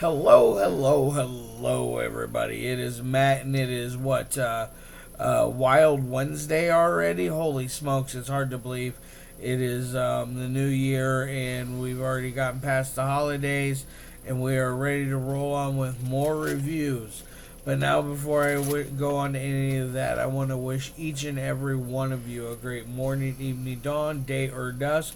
Hello, hello, hello, everybody. It is Matt, and it is Wild Wednesday already. Holy smokes, it's hard to believe. It is the new year, and we've already gotten past the holidays, and we are ready to roll on with more reviews. But now, before go on to any of that, I want to wish each and every one of you a great morning, evening, dawn, day, or dusk.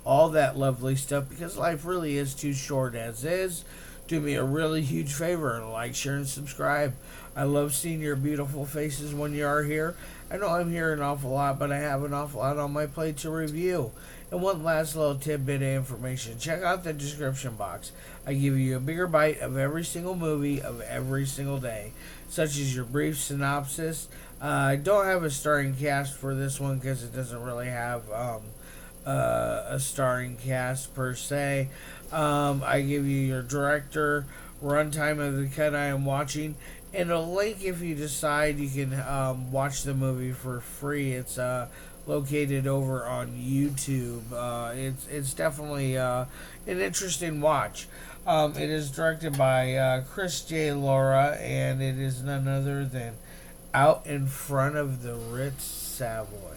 All that lovely stuff, because life really is too short as is. Do me a really huge favor and like, share, and subscribe. I love seeing your beautiful faces when you are here. I know I'm here an awful lot, but I have an awful lot on my plate to review. And one last little tidbit of information. Check out the description box. I give you a bigger bite of every single movie of every single day, such as your brief synopsis. I don't have a starring cast for this one because it doesn't really have a starring cast per se. I give you your director, runtime of the cut I am watching, and a link if you decide you can watch the movie for free. It's located over on YouTube. It's definitely an interesting watch. It is directed by Chris J. Lara, and it is none other than Out in Front of the Ritz Savoy.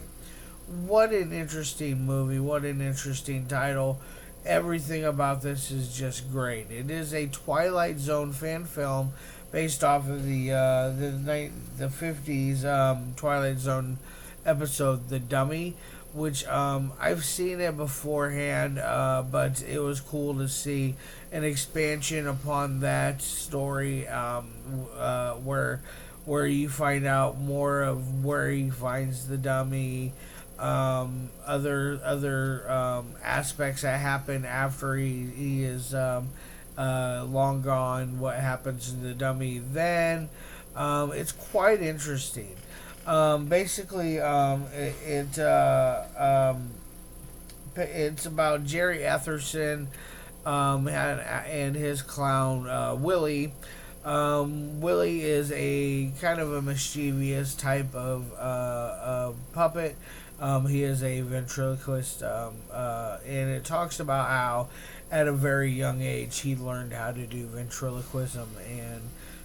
What an interesting movie. What an interesting title. Everything about this is just great. It is a Twilight Zone fan film based off of the 50s Twilight Zone episode The Dummy, which I've seen it beforehand, but it was cool to see an expansion upon that story, where you find out more of where he finds the dummy, other aspects that happen after he is long gone. What happens to the dummy then? It's quite interesting. Basically, it's about Jerry Etherson and his clown Willie. Willie is a kind of a mischievous type of puppet. He is a ventriloquist, and it talks about how at a very young age he learned how to do ventriloquism and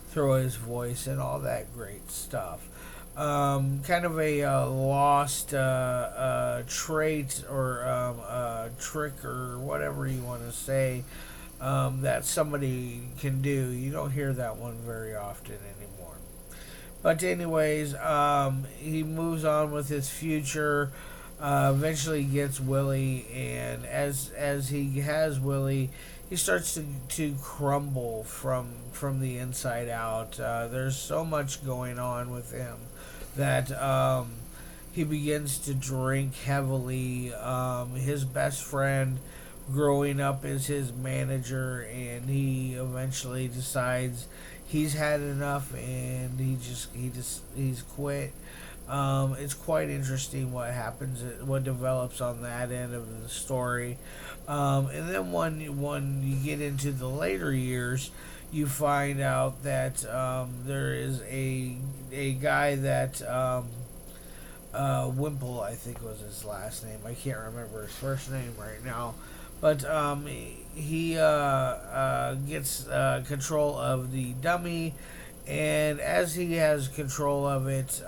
throw his voice and all that great stuff. Kind of a lost trait or trick or whatever you want to say, that somebody can do. You don't hear that one very often anymore. But anyways, he moves on with his future. Eventually gets Willie, and as he has Willie, he starts to crumble from the inside out. There's so much going on with him that he begins to drink heavily. His best friend growing up is his manager, and he eventually decides he's had enough, and he's quit. It's quite interesting what happens, what develops on that end of the story, and then when you get into the later years, you find out that there is a guy that Wimple, I think was his last name. I can't remember his first name right now. But he gets control of the dummy, and as he has control of it,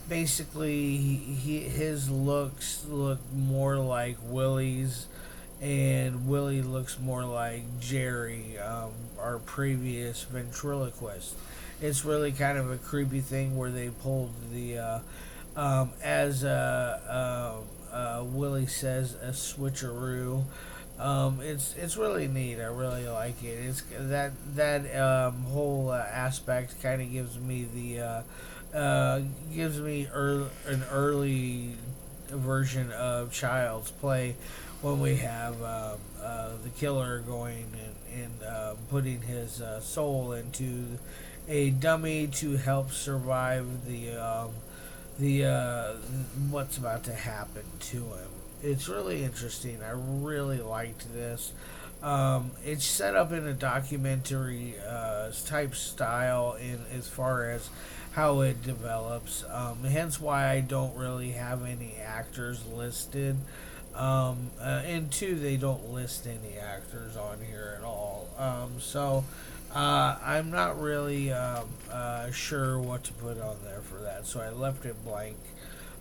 basically his looks look more like Willie's, and Willie looks more like Jerry, our previous ventriloquist. It's really kind of a creepy thing where they pulled the as Willie says, a switcheroo. It's really neat. I really like it. It's that whole aspect kind of gives me an early version of Child's Play, when we have the killer going and putting his soul into a dummy to help survive the what's about to happen to him. It's really interesting. I really liked this. It's set up in a documentary type style in as far as how it develops. Hence why I don't really have any actors listed. And two, they don't list any actors on here at all. I'm not really sure what to put on there for that, so I left it blank.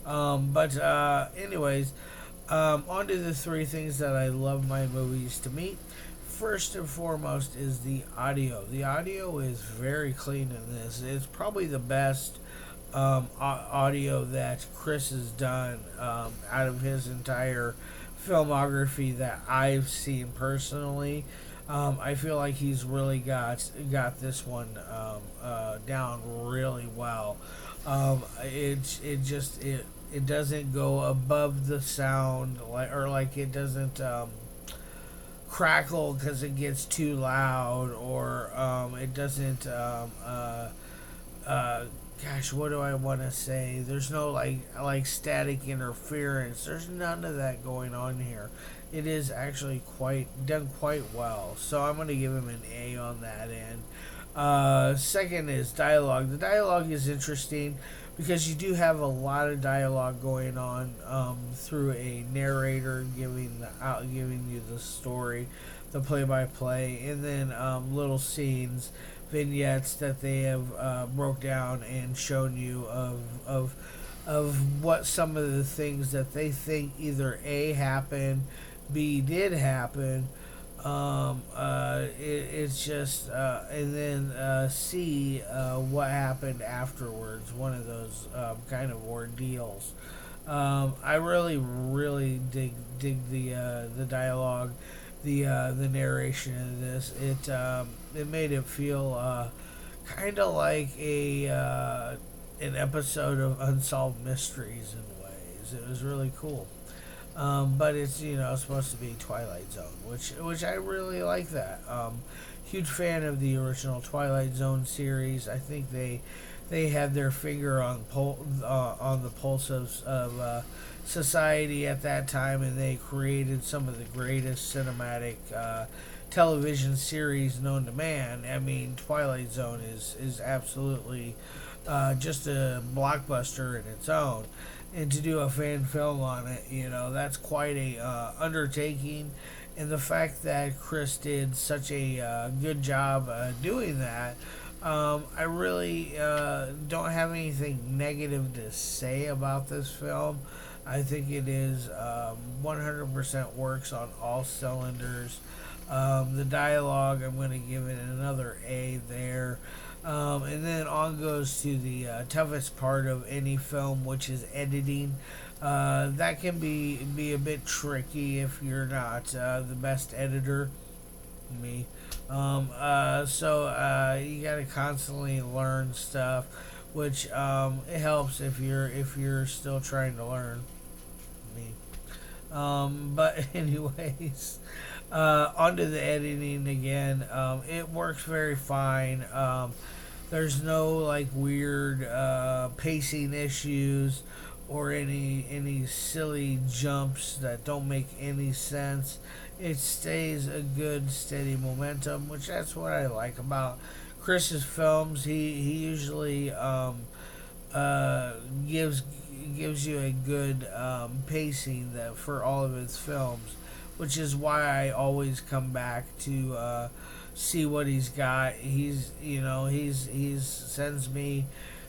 Anyways, on to the three things that I love my movies to meet. First and foremost is the audio. The audio is very clean in this. It's probably the best audio that Chris has done out of his entire filmography that I've seen personally. I feel like he's really got this one down really well. It doesn't go above the sound like it doesn't crackle because it gets too loud, or it doesn't gosh, what do I want to say? There's no like static interference. There's none of that going on here. It is actually quite well. So I'm going to give him an A on that end. Second is dialogue. The dialogue is interesting because you do have a lot of dialogue going on through a narrator giving you the story, the play-by-play, and then little scenes, vignettes that they have broke down and shown you of what some of the things that they think either A happened, B did happen. It's just and then C what happened afterwards. One of those kind of ordeals. I really dig the dialogue, the narration of this. It made it feel kind of like an episode of Unsolved Mysteries in ways. It was really cool. But it's supposed to be Twilight Zone, which I really like that. Huge fan of the original Twilight Zone series. I think they had their finger on the pulse of society at that time, and they created some of the greatest cinematic television series known to man. I mean, Twilight Zone is absolutely just a blockbuster in its own. And to do a fan film on it, that's quite a undertaking. And the fact that Chris did such a good job doing that, I really don't have anything negative to say about this film. I think it is 100% works on all cylinders. The dialogue, I'm going to give it another A there. And then on goes to the toughest part of any film, which is editing. That can be a bit tricky if you're not the best editor. Me. You got to constantly learn stuff, which it helps if you're still trying to learn. Me. But anyways, onto the editing again. It works very fine. There's no like weird pacing issues or any silly jumps that don't make any sense. It stays a good steady momentum, which that's what I like about Chris's films. He usually gives you a good pacing that for all of his films, which is why I always come back to see what he's got. He's sends me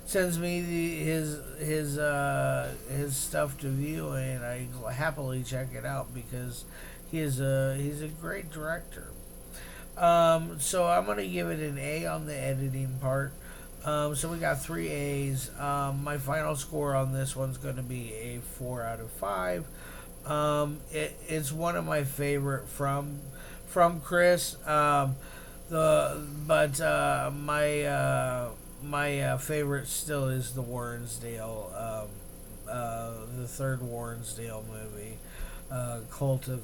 his stuff to view, and I happily check it out because he's a great director. So I'm gonna give it an A on the editing part. So we got 3 A's. My final score on this one's gonna be a 4 out of 5. It's one of my favorite from Chris. My favorite still is the Warrensdale, the third Warrensdale movie, Cult of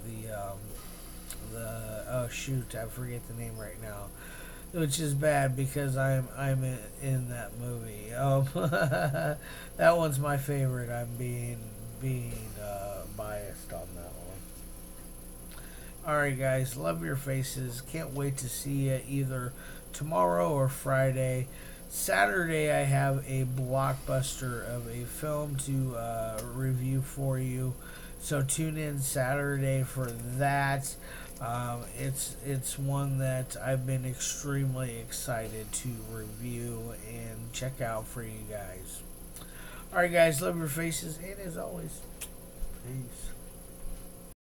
oh shoot, I forget the name right now, which is bad because I'm in that movie. That one's my favorite. I'm being biased on that one. Alright guys, love your faces. Can't wait to see you either tomorrow or Friday. Saturday I have a blockbuster of a film to review for you. So tune in Saturday for that. It's one that I've been extremely excited to review and check out for you guys. All right, guys, love your faces, and as always, peace.